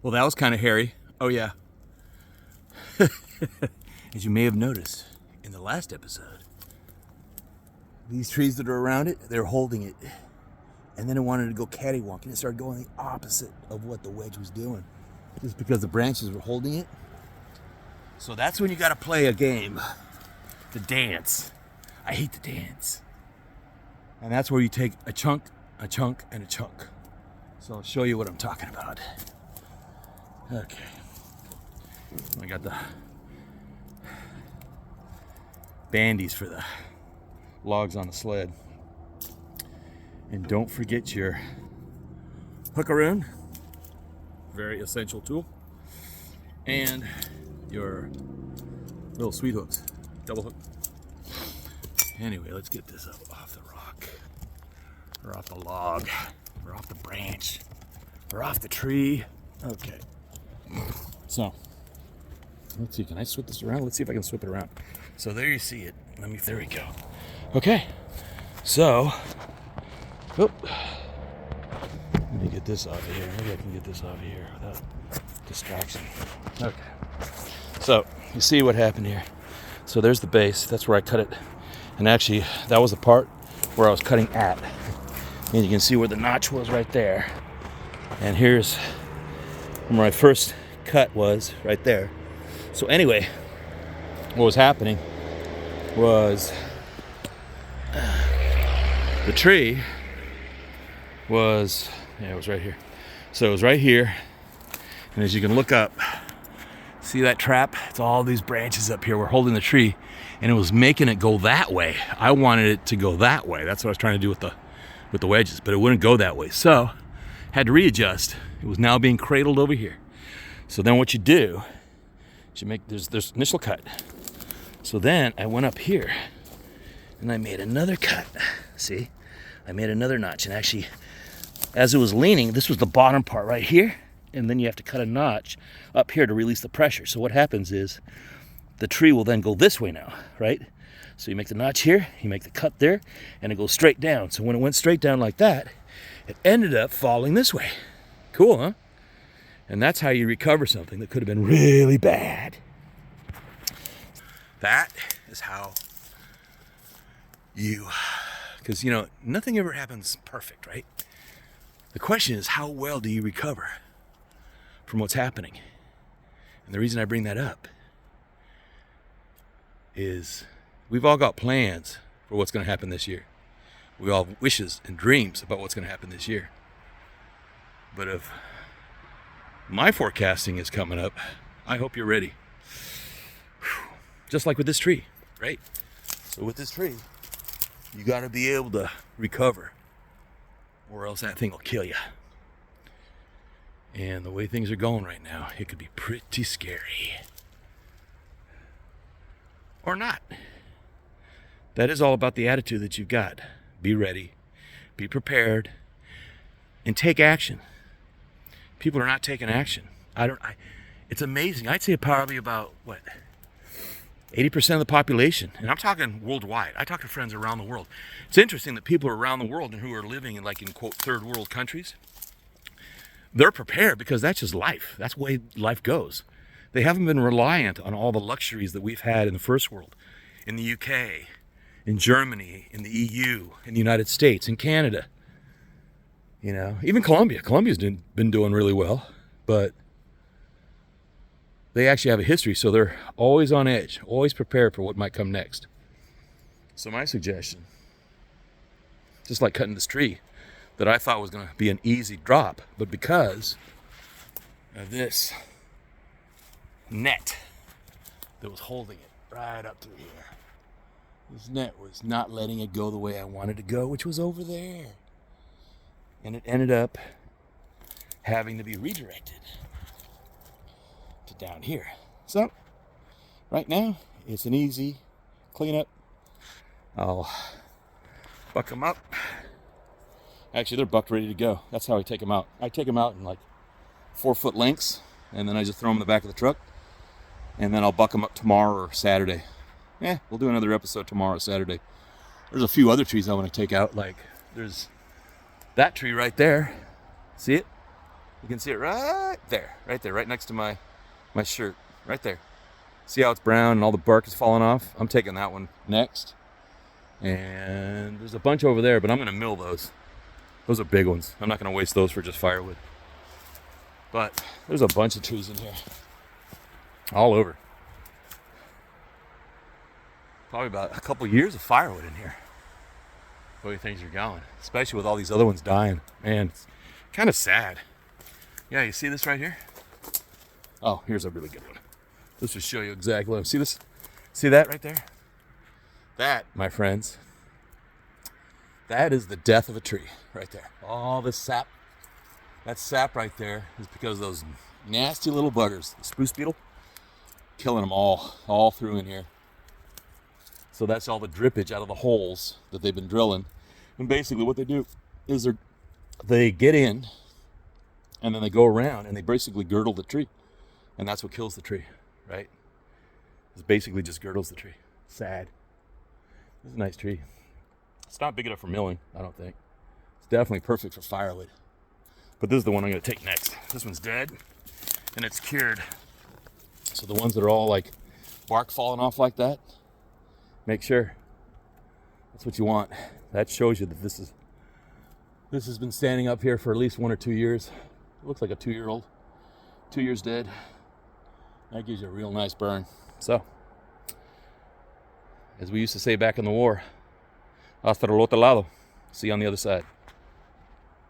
Well, that was kind of hairy. Oh yeah. As you may have noticed in the last episode, these trees that are around it, they're holding it. And then it wanted to go cattywalking. It started going the opposite of what the wedge was doing, just because the branches were holding it. So that's when you got to play a game, the dance. I hate the dance. And that's where you take a chunk, and a chunk. So I'll show you what I'm talking about. Okay. I got the bandies for the logs on the sled. And don't forget your hookaroon, very essential tool, and your little sweet hooks, double hook. Anyway, let's get this up off the rock, or off the log, or off the branch, or off the tree. Okay. So, let's see, can I swip this around? Let's see if I can swip it around. So there you see it. There we go. Okay. So, let me get this off of here. Maybe I can get this off of here without distraction. Okay. So, you see what happened here. So there's the base. That's where I cut it. And actually, that was the part where I was cutting at. And you can see where the notch was right there. And here's where my first cut was, right there. So anyway, what was happening was the tree was, it was right here. So it was right here. And as you can look up, see that trap? It's all these branches up here. We're holding the tree, and it was making it go that way. I wanted it to go that way. That's what I was trying to do with the wedges, but it wouldn't go that way. So had to readjust. It was now being cradled over here. So then what you do is you make, there's initial cut. So then I went up here and I made another cut. See, I made another notch, and actually as it was leaning, this was the bottom part right here. And then you have to cut a notch up here to release the pressure. So what happens is the tree will then go this way now, right? So you make the notch here, you make the cut there, and it goes straight down. So when it went straight down like that, it ended up falling this way. Cool, huh? And that's how you recover something that could have been really bad. That is how you, because you know, nothing ever happens perfect, right? The question is, how well do you recover from what's happening? And the reason I bring that up is we've all got plans for what's going to happen this year. We all have wishes and dreams about what's going to happen this year. But if my forecasting is coming up, I hope you're ready. Just like with this tree, right? So with this tree, you got to be able to recover, or else that thing will kill you. And the way things are going right now, it could be pretty scary. Or not. That is all about the attitude that you've got. Be ready, be prepared, and take action. People are not taking action. It's amazing. I'd say probably about, 80% of the population, and I'm talking worldwide. I talk to friends around the world. It's interesting that people around the world and who are living in quote third world countries, they're prepared because that's just life. That's the way life goes. They haven't been reliant on all the luxuries that we've had in the first world, in the UK, in Germany, in the EU, in the United States, in Canada. You know, even Colombia. Colombia's been doing really well, but they actually have a history, so they're always on edge, always prepared for what might come next. So my suggestion, just like cutting this tree, that I thought was going to be an easy drop, but because of this net that was holding it right up to here, this net was not letting it go the way I wanted to go, which was over there. And it ended up having to be redirected to down here. So, right now, it's an easy cleanup. I'll buck them up. Actually, they're bucked ready to go. That's how I take them out. I take them out in 4-foot lengths, and then I just throw them in the back of the truck, and then I'll buck them up tomorrow or Saturday. We'll do another episode tomorrow or Saturday. There's a few other trees I want to take out. There's that tree right there. See it? You can see it right there, right next to my shirt, right there. See how it's brown and all the bark is falling off? I'm taking that one next. And there's a bunch over there, but I'm gonna mill those. Those are big ones. I'm not gonna waste those for just firewood. But there's a bunch of trees in here. All over. Probably about a couple years of firewood in here. The way things are going. Especially with all these other ones dying. Man, it's kind of sad. Yeah, you see this right here? Oh, here's a really good one. Let's just show you exactly. See this? See that right there? That, my friends, that is the death of a tree right there. All this sap. That sap right there is because of those nasty little buggers, the spruce beetle, killing them all through in here. So that's all the drippage out of the holes that they've been drilling. And basically what they do is they get in and then they go around and they basically girdle the tree. And that's what kills the tree, right? It basically just girdles the tree. Sad. This is a nice tree. It's not big enough for milling, I don't think. It's definitely perfect for firewood. But this is the one I'm going to take next. This one's dead and it's cured. So the ones that are all like bark falling off like that, make sure that's what you want. That shows you that this has been standing up here for at least 1 or 2 years. It looks like a 2-year-old. 2 years dead. That gives you a real nice burn. So, as we used to say back in the war, hasta el otro lado. See you on the other side.